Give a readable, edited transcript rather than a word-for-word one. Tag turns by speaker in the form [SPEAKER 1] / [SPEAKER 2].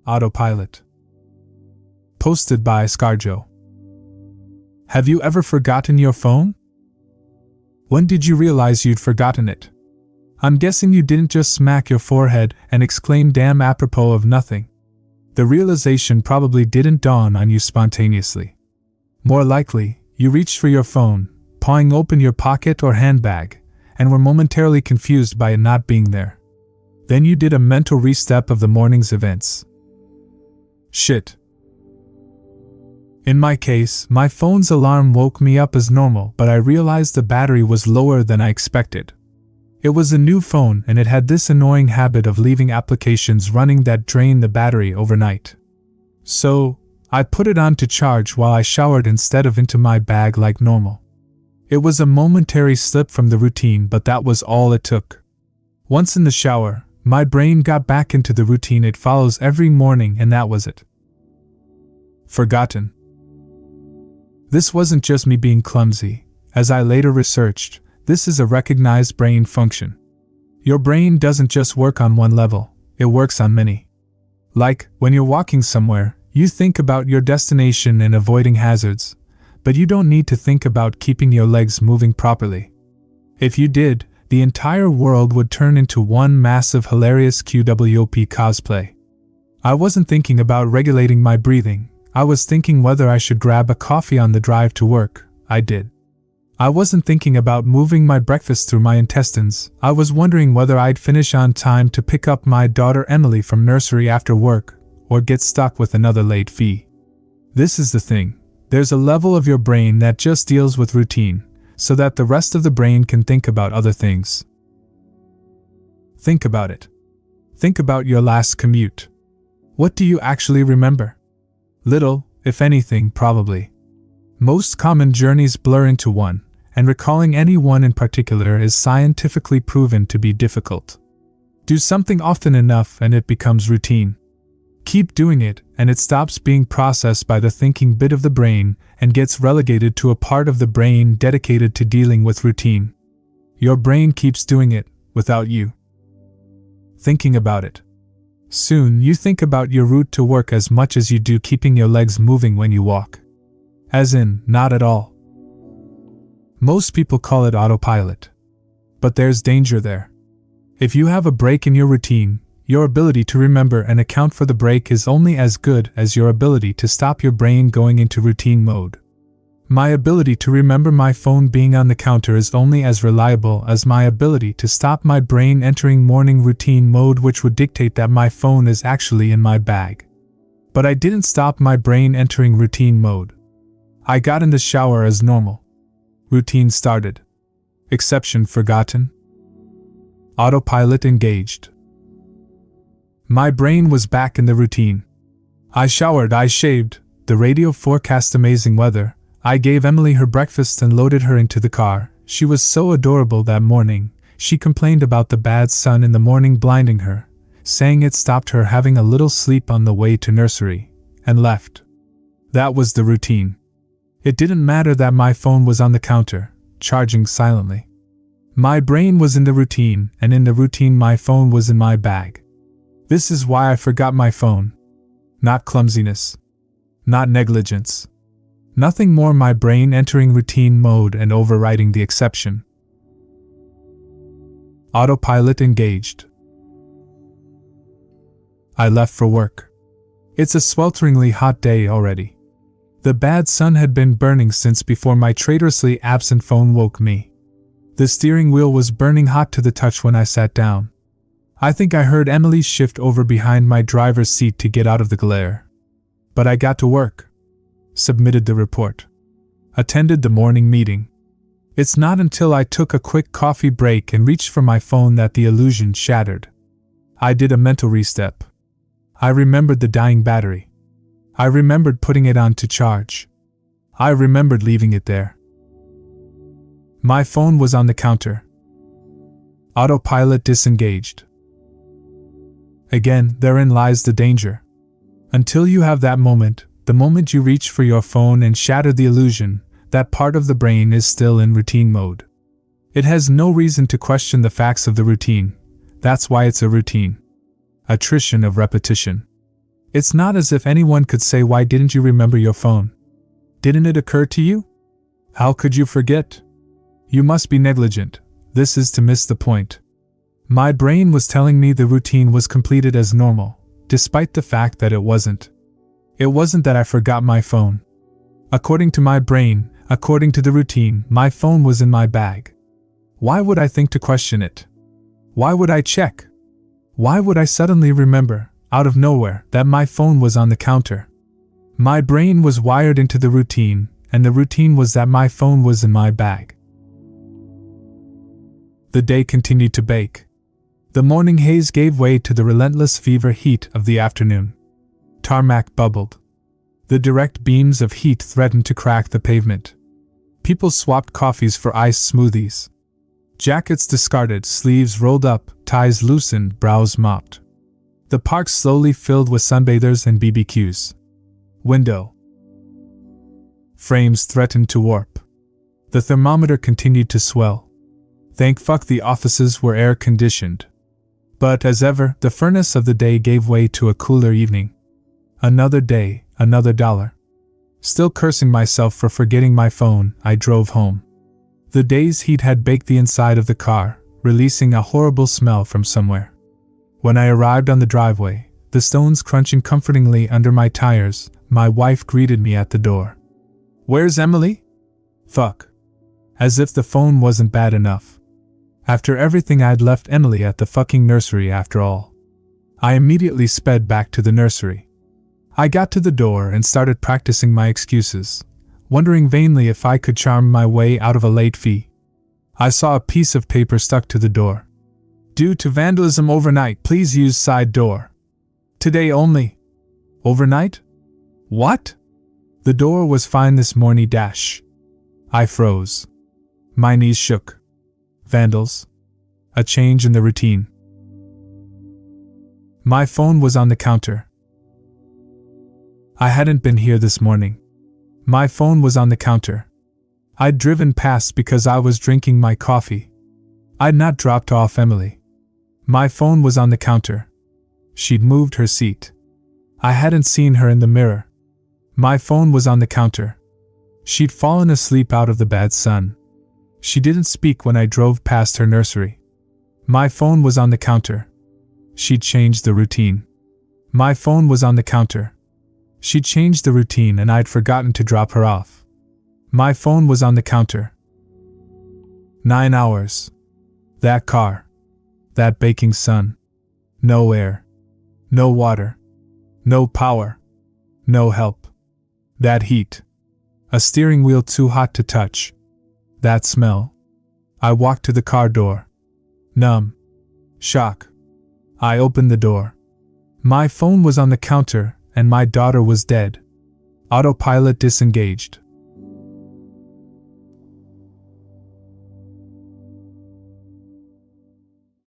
[SPEAKER 1] Autopilot. Posted by Scarjo. Have you ever forgotten your phone? When did you realize you'd forgotten it? I'm guessing you didn't just smack your forehead and exclaim damn apropos of nothing. The realization probably didn't dawn on you spontaneously. More likely, you reached for your phone, pawing open your pocket or handbag, and were momentarily confused by it not being there. Then you did a mental restep of the morning's events. Shit. In my case, my phone's alarm woke me up as normal, but I realized the battery was lower than I expected. It was a new phone and it had this annoying habit of leaving applications running that drain the battery overnight. So, I put it on to charge while I showered instead of into my bag like normal. It was a momentary slip from the routine, but that was all it took. Once in the shower, my brain got back into the routine it follows every morning, and that was it. Forgotten. This wasn't just me being clumsy. As I later researched, this is a recognized brain function. Your brain doesn't just work on one level, it works on many. Like, when you're walking somewhere, you think about your destination and avoiding hazards, but you don't need to think about keeping your legs moving properly. If you did, the entire world would turn into one massive hilarious QWOP cosplay. I wasn't thinking about regulating my breathing, I was thinking whether I should grab a coffee on the drive to work. I did. I wasn't thinking about moving my breakfast through my intestines, I was wondering whether I'd finish on time to pick up my daughter Emily from nursery after work, or get stuck with another late fee. This is the thing, there's a level of your brain that just deals with routine, so that the rest of the brain can think about other things. Think about it. Think about your last commute. What do you actually remember? Little, if anything, probably. Most common journeys blur into one, and recalling any one in particular is scientifically proven to be difficult. Do something often enough and it becomes routine. Keep doing it, and it stops being processed by the thinking bit of the brain and gets relegated to a part of the brain dedicated to dealing with routine. Your brain keeps doing it, without you thinking about it. Soon you think about your route to work as much as you do keeping your legs moving when you walk. As in, not at all. Most people call it autopilot. But there's danger there. If you have a break in your routine, your ability to remember and account for the break is only as good as your ability to stop your brain going into routine mode. My ability to remember my phone being on the counter is only as reliable as my ability to stop my brain entering morning routine mode, which would dictate that my phone is actually in my bag. But I didn't stop my brain entering routine mode. I got in the shower as normal. Routine started. Exception forgotten. Autopilot engaged. My brain was back in the routine. I showered, I shaved, the radio forecast amazing weather, I gave Emily her breakfast and loaded her into the car. She was so adorable that morning. She complained about the bad sun in the morning blinding her, saying it stopped her having a little sleep on the way to nursery, and left. That was the routine. It didn't matter that my phone was on the counter, charging silently. My brain was in the routine, and in the routine my phone was in my bag. This is why I forgot my phone. Not clumsiness. Not negligence. Nothing more, my brain entering routine mode and overriding the exception. Autopilot engaged. I left for work. It's a swelteringly hot day already. The bad sun had been burning since before my traitorously absent phone woke me. The steering wheel was burning hot to the touch when I sat down. I think I heard Emily shift over behind my driver's seat to get out of the glare. But I got to work. Submitted the report. Attended the morning meeting. It's not until I took a quick coffee break and reached for my phone that the illusion shattered. I did a mental restep. I remembered the dying battery. I remembered putting it on to charge. I remembered leaving it there. My phone was on the counter. Autopilot disengaged. Again, therein lies the danger. Until you have that moment, the moment you reach for your phone and shatter the illusion, that part of the brain is still in routine mode. It has no reason to question the facts of the routine. That's why it's a routine. Attrition of repetition. It's not as if anyone could say, "Why didn't you remember your phone? Didn't it occur to you? How could you forget? You must be negligent." This is to miss the point. My brain was telling me the routine was completed as normal, despite the fact that it wasn't. It wasn't that I forgot my phone. According to my brain, according to the routine, my phone was in my bag. Why would I think to question it? Why would I check? Why would I suddenly remember, out of nowhere, that my phone was on the counter? My brain was wired into the routine, and the routine was that my phone was in my bag. The day continued to bake. The morning haze gave way to the relentless fever heat of the afternoon. Tarmac bubbled. The direct beams of heat threatened to crack the pavement. People swapped coffees for iced smoothies. Jackets discarded, sleeves rolled up, ties loosened, brows mopped. The park slowly filled with sunbathers and BBQs. Window frames threatened to warp. The thermometer continued to swell. Thank fuck the offices were air-conditioned. But as ever, the furnace of the day gave way to a cooler evening. Another day, another dollar. Still cursing myself for forgetting my phone, I drove home. The day's heat had baked the inside of the car, releasing a horrible smell from somewhere. When I arrived on the driveway, the stones crunching comfortingly under my tires, my wife greeted me at the door. "Where's Emily?" Fuck. As if the phone wasn't bad enough. After everything, I'd left Emily at the fucking nursery after all. I immediately sped back to the nursery. I got to the door and started practicing my excuses, wondering vainly if I could charm my way out of a late fee. I saw a piece of paper stuck to the door. "Due to vandalism overnight, please use side door. Today only." Overnight? What? The door was fine this morning. I froze. My knees shook. Vandals. A change in the routine. My phone was on the counter. I hadn't been here this morning. My phone was on the counter. I'd driven past because I was drinking my coffee. I'd not dropped off Emily. My phone was on the counter. She'd moved her seat. I hadn't seen her in the mirror. My phone was on the counter. She'd fallen asleep out of the bad sun. She didn't speak when I drove past her nursery. My phone was on the counter. She'd changed the routine. My phone was on the counter. She'd changed the routine and I'd forgotten to drop her off. My phone was on the counter. 9 hours. That car. That baking sun. No air. No water. No power. No help. That heat. A steering wheel too hot to touch. That smell. I walked to the car door. Numb. Shock. I opened the door. My phone was on the counter, and my daughter was dead. Autopilot disengaged.